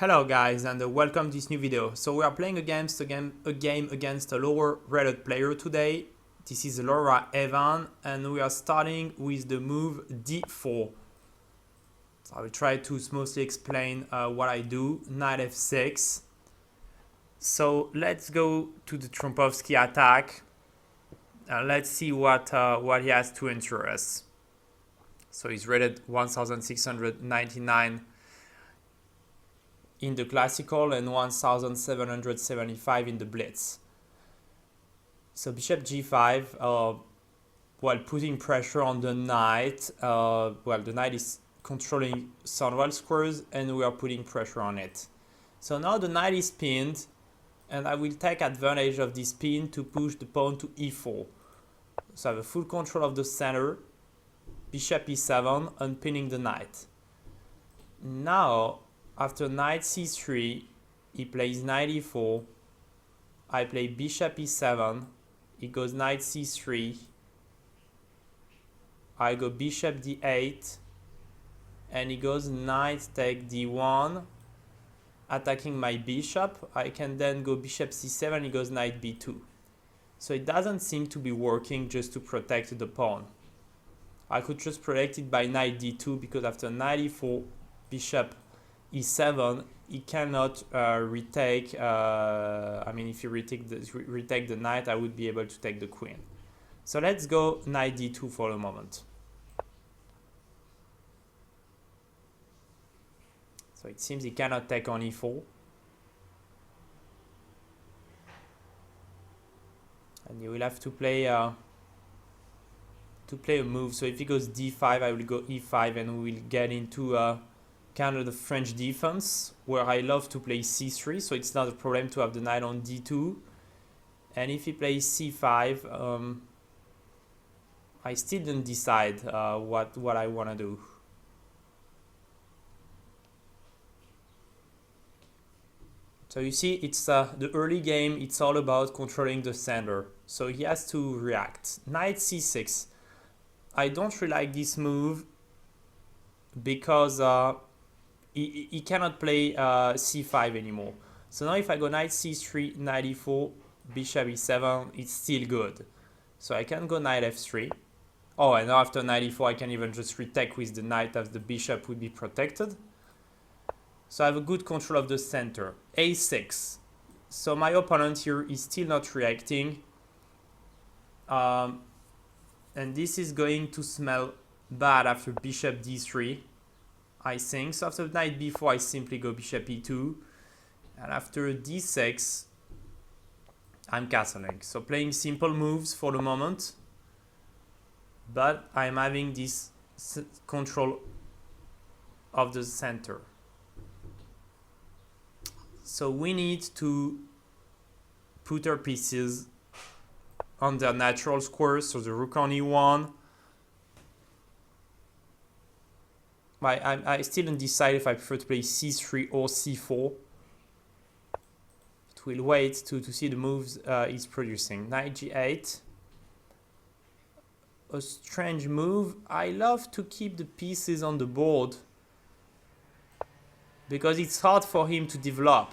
Hello guys and welcome to this new video. So we are playing a game against a lower rated player today. This is LauraEvan and we are starting with the move d4. So I will try to smoothly explain what I do. Knight f6. So let's go to the Trumpovsky attack. Let's see what he has to ensure us. So he's rated 1699 in the classical and 1775 in the blitz. So bishop g5, while putting pressure on the knight, the knight is controlling Sunwell squares and we are putting pressure on it. So now the knight is pinned and I will take advantage of this pin to push the pawn to e4. So I have a full control of the center, bishop e7, unpinning the knight. Now, after knight c3, he plays knight e4, I play bishop e7, he goes knight c3, I go bishop d8, and he goes knight take d1, attacking my bishop. I can then go bishop c7, he goes knight b2. So it doesn't seem to be working just to protect the pawn. I could just protect it by knight d2 because after knight e4, bishop e7, he cannot retake. If you retake the knight, I would be able to take the queen. So let's go knight d2 for a moment. So it seems he cannot take on e4. And he will have to play a move. So if he goes d5, I will go e5 and we will get into kind of the French defense where I love to play c3, so it's not a problem to have the knight on d2. And if he plays c5, I still didn't decide what I want to do. So you see, it's the early game, it's all about controlling the center. So he has to react. Knight c6. I don't really like this move because he cannot play c5 anymore. So now if I go knight c3, knight e4, bishop e7, it's still good. So I can go knight f3. Oh, and after knight e4, I can even just retake with the knight as the bishop would be protected. So I have a good control of the center. a6. So my opponent here is still not reacting. And this is going to smell bad after bishop d3. I think. So after knight b4, I simply go bishop e2. And after d6, I'm castling. So playing simple moves for the moment. But I'm having this control of the center. So we need to put our pieces on their natural squares. So the rook on e1. I still don't decide if I prefer to play c3 or c4. It will wait to see the moves he's producing. Knight g8. A strange move. I love to keep the pieces on the board because it's hard for him to develop.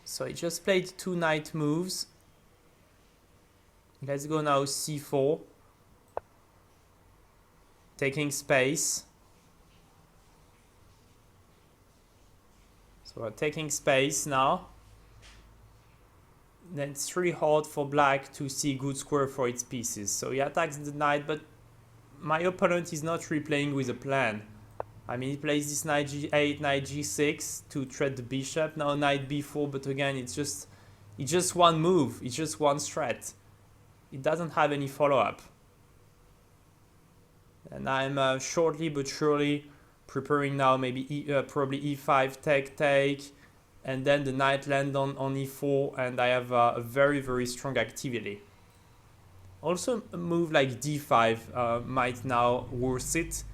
So he just played two knight moves. Let's go now c4. Taking space. So we're taking space now. Then it's really hard for black to see good square for its pieces. So he attacks the knight, but my opponent is not really playing with a plan. I mean, he plays this knight g8, knight g6 to threat the bishop. Now knight b4, but again, it's just one move. It's just one strat. It doesn't have any follow-up. And I'm shortly but surely preparing now maybe probably e5 take, and then the knight land on e4, and I have a very, very strong activity. Also a move like d5 might now worse it.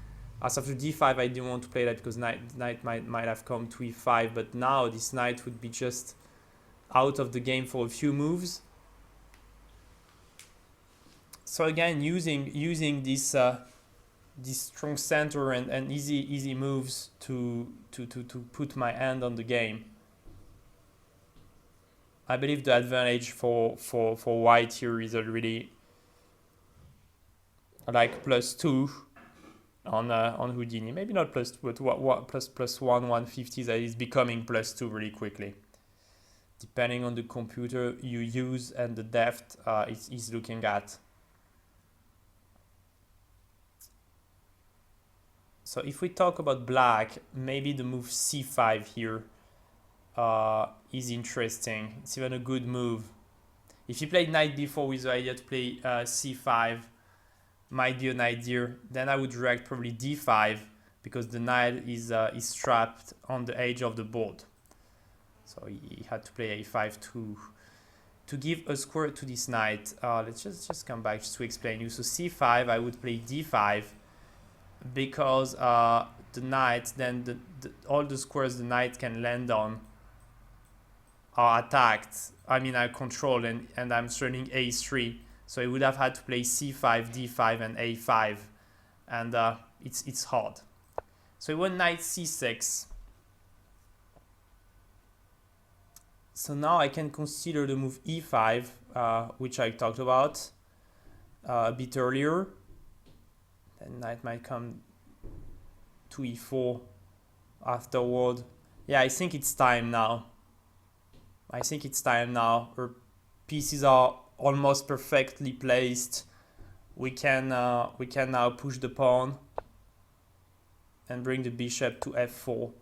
As after d5 I didn't want to play that because knight might have come to e5, but now this knight would be just out of the game for a few moves. So again, using this this strong center and easy moves to put my hand on the game. I believe the advantage for white here is already like +2 on Houdini. Maybe not +2, but plus 150, that is becoming +2 really quickly. Depending on the computer you use and the depth it's looking at. So if we talk about black, maybe the move c5 here is interesting. It's even a good move. If you played knight b4 with the idea to play c5, might be an idea. Then I would react probably d5 because the knight is trapped on the edge of the board. So he had to play a5 to give a square to this knight. Let's just come back just to explain you. So c5, I would play d5 because the knight, then all the squares the knight can land on are attacked. I mean, I control and I'm turning a3. So he would have had to play c5, d5, and a5, and it's hard. So he went knight c6. So now I can consider the move e5, which I talked about a bit earlier. Then knight might come to e4 afterward. Yeah, I think it's time now. Her pieces are almost perfectly placed. We can now push the pawn and bring the bishop to f4.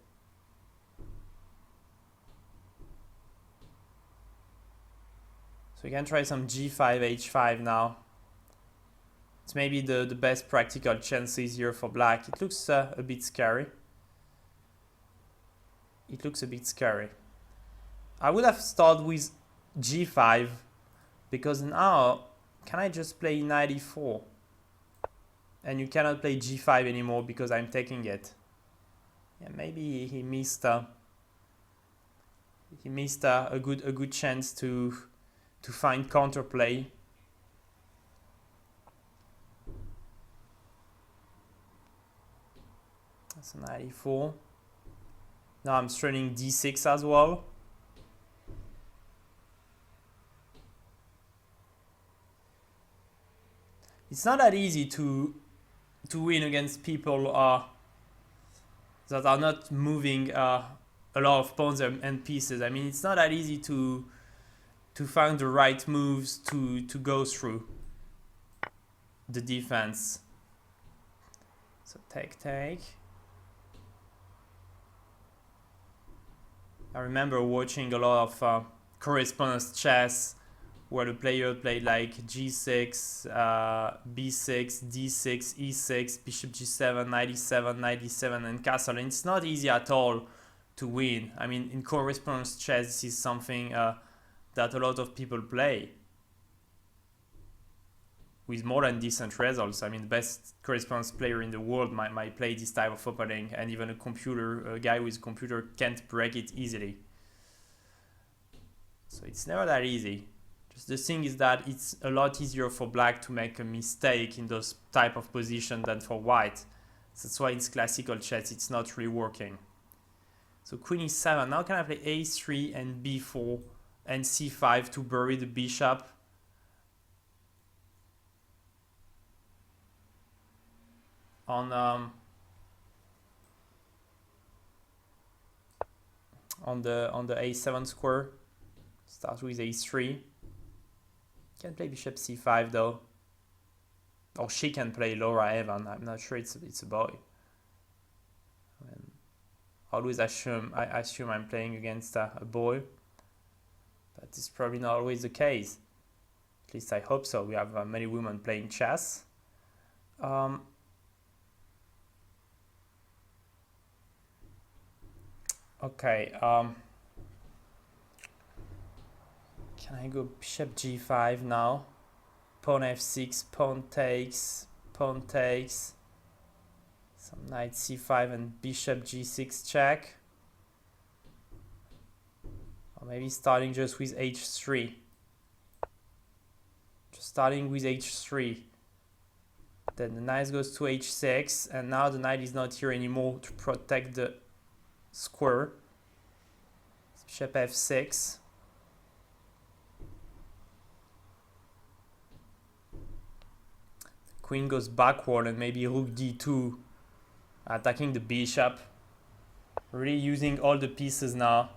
So we can try some g5, h5 now. It's maybe the best practical chances here for black. It looks a bit scary. I would have started with g5 because now can I just play knight e4? And you cannot play g5 anymore because I'm taking it. Yeah, maybe he missed a good chance to find counterplay. That's knight e4. Now I'm straining d6 as well. It's not that easy to win against people that are not moving a lot of pawns and pieces. I mean, it's not that easy to find the right moves to go through the defense. So take. I remember watching a lot of correspondence chess where the player played like g6, b6, d6, e6, bishop g7, knight e7, knight e7, and castle. And it's not easy at all to win. I mean, in correspondence chess, this is something that a lot of people play with more than decent results. I mean, the best correspondence player in the world might play this type of opening, and even a guy with a computer can't break it easily. So it's never that easy. Just the thing is that it's a lot easier for black to make a mistake in those type of positions than for white. So that's why in classical chess it's not really working. So queen e7. Now can I play a3 and b4 and c5 to bury the bishop? On the a7 square. Start with a3. Can play bishop c5 though. Or she can play LauraEvan. I'm not sure it's a boy. I always assume I'm playing against a boy. That is probably not always the case. At least I hope so. We have many women playing chess. Okay. Can I go bishop g5 now? Pawn f6, pawn takes. Some knight c5 and bishop g6 check. Or maybe starting just with h3. Just starting with h3. Then the knight goes to h6, and now the knight is not here anymore to protect the square. Bishop f6. Queen goes backward, and maybe rook d2, attacking the bishop. Really using all the pieces now.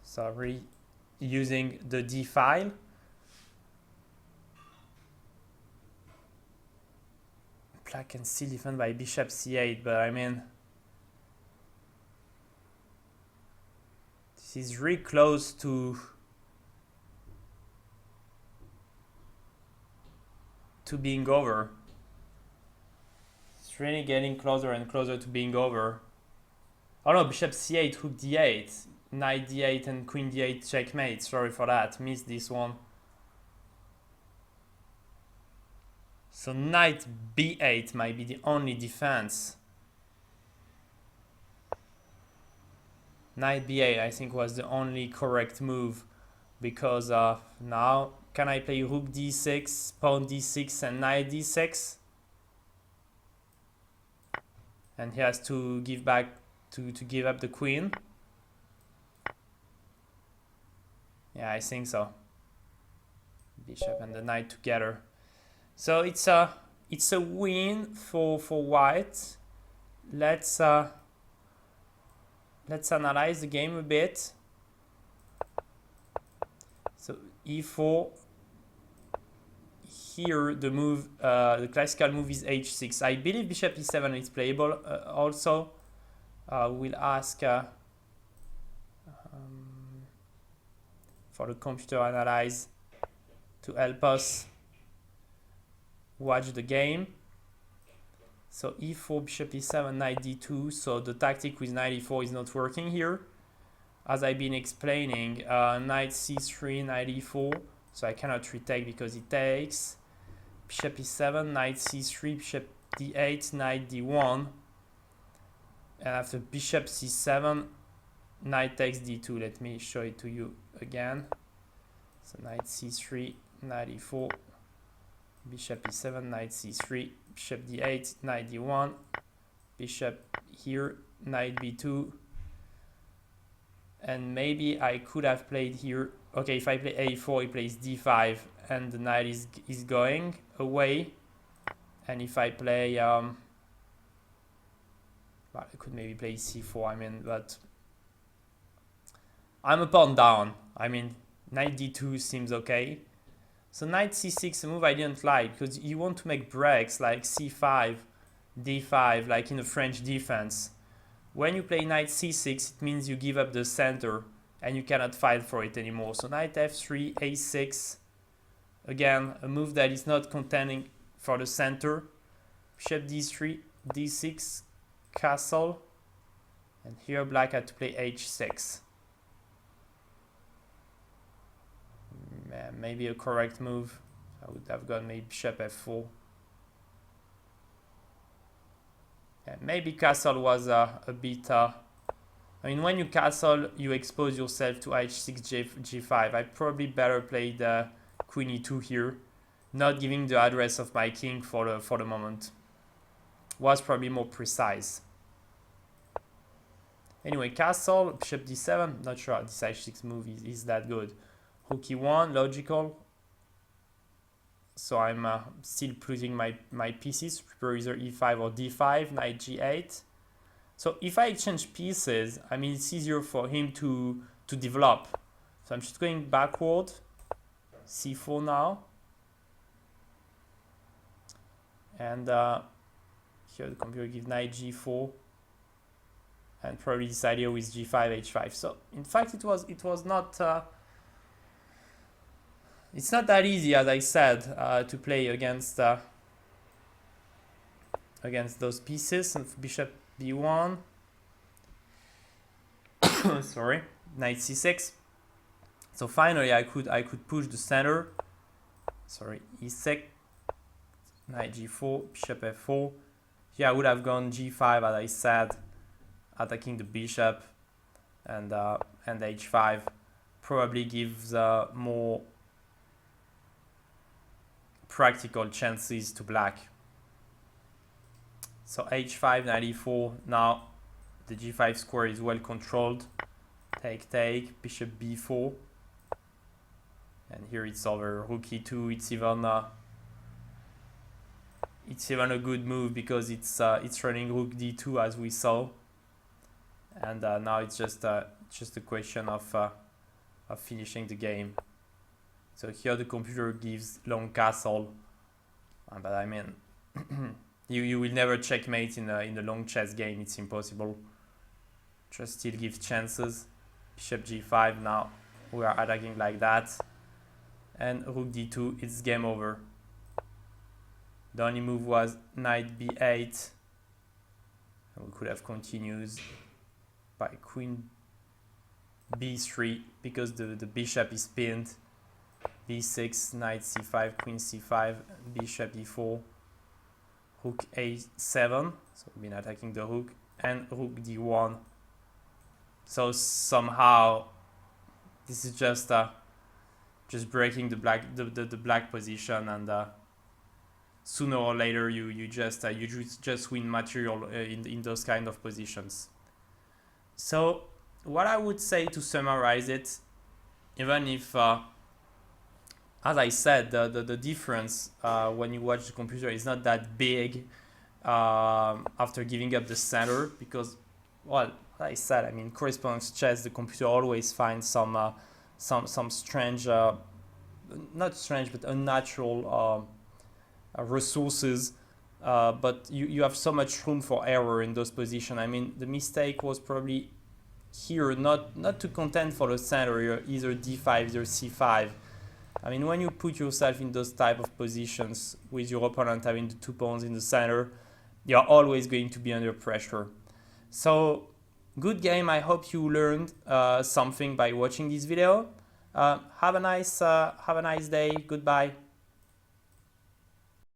So really using the d file. Black can still defend by bishop c8, but I mean, this is really close to being over. It's really getting closer and closer to being over. Oh no, bishop c8, rook d8, knight d8 and queen d8 checkmate. Sorry for that, missed this one. So knight b8 might be the only defense. Knight b8 I think was the only correct move, because now can I play rook d6, pawn d6 and knight d6? And he has to give back to give up the queen. Yeah, I think so. Bishop and the knight together. So it's a win for white. Let's analyze the game a bit. So e4. Here the move, the classical move is h6. I believe bishop e7 is playable. Also, we'll ask for the computer analyze to help us watch the game. So e4, bishop e7, knight d2. So the tactic with knight e4 is not working here. As I've been explaining, knight c3, knight e4. So I cannot retake because it takes. Bishop e7, knight c3, bishop d8, knight d1. And after bishop c7, knight takes d2. Let me show it to you again. So knight c3, knight e4, bishop e7, knight c3, bishop d8, knight d1, bishop here, knight b2. And maybe I could have played here. Okay, if I play a4, he plays d5, and the knight is going away. And if I play, well, I could maybe play c4. I mean, but I'm a pawn down. I mean, knight d2 seems okay. So knight c6, a move I didn't like, because you want to make breaks like c5, d5, like in the French defense. When you play knight c6, it means you give up the center and you cannot fight for it anymore. So knight f3, a6, again, a move that is not contending for the center. Bishop d3, d6, castle, and here black had to play h6. Maybe a correct move. I would have gone maybe bishop f4. Yeah, maybe castle was a bit. I mean, when you castle, you expose yourself to h6, g5. I probably better play the queen e2 here, not giving the address of my king for the moment. Was probably more precise. Anyway, castle, bishop d7. Not sure this h6 move is that good. Rook e1, logical. So I'm still putting my pieces, prepare either e5 or d5, knight g8. So if I exchange pieces, I mean, it's easier for him to develop. So I'm just going backward, c4 now. And here the computer gives knight g4. And probably this idea with g5, h5. So in fact, it was not... it's not that easy, as I said, to play against those pieces. And bishop b1, sorry, knight c6. So finally, I could push the center. Sorry, e6, knight g4, bishop f4. Here I would have gone g5, as I said, attacking the bishop, and h5 probably gives more. practical chances to black. So h5, 94. Now the g5 square is well controlled. Take, bishop b4. And here it's over. Rook e2. It's even a good move because it's running rook d2 as we saw. And now it's just a question of finishing the game. So here the computer gives long castle, but I mean, you will never checkmate in the long chess game. It's impossible. Just still give chances. Bishop g5. Now we are attacking like that, and rook d2. It's game over. The only move was knight b8. And we could have continued by queen b3 because the bishop is pinned. b6, knight c5, queen c5, bishop e4, rook a7. So we've been attacking the rook, and rook d1. So somehow this is just breaking the black position, and sooner or later you just win material in those kind of positions. So what I would say to summarize it, even if as I said, the difference when you watch the computer is not that big after giving up the center, because, well, as I said, I mean, correspondence chess, the computer always finds some strange, not strange, but unnatural resources, but you have so much room for error in those positions. I mean, the mistake was probably here not to contend for the center, either d5, either c5. I mean, when you put yourself in those type of positions with your opponent having the 2 pawns in the center, you're always going to be under pressure. So, good game. I hope you learned something by watching this video. Have a nice day. Goodbye.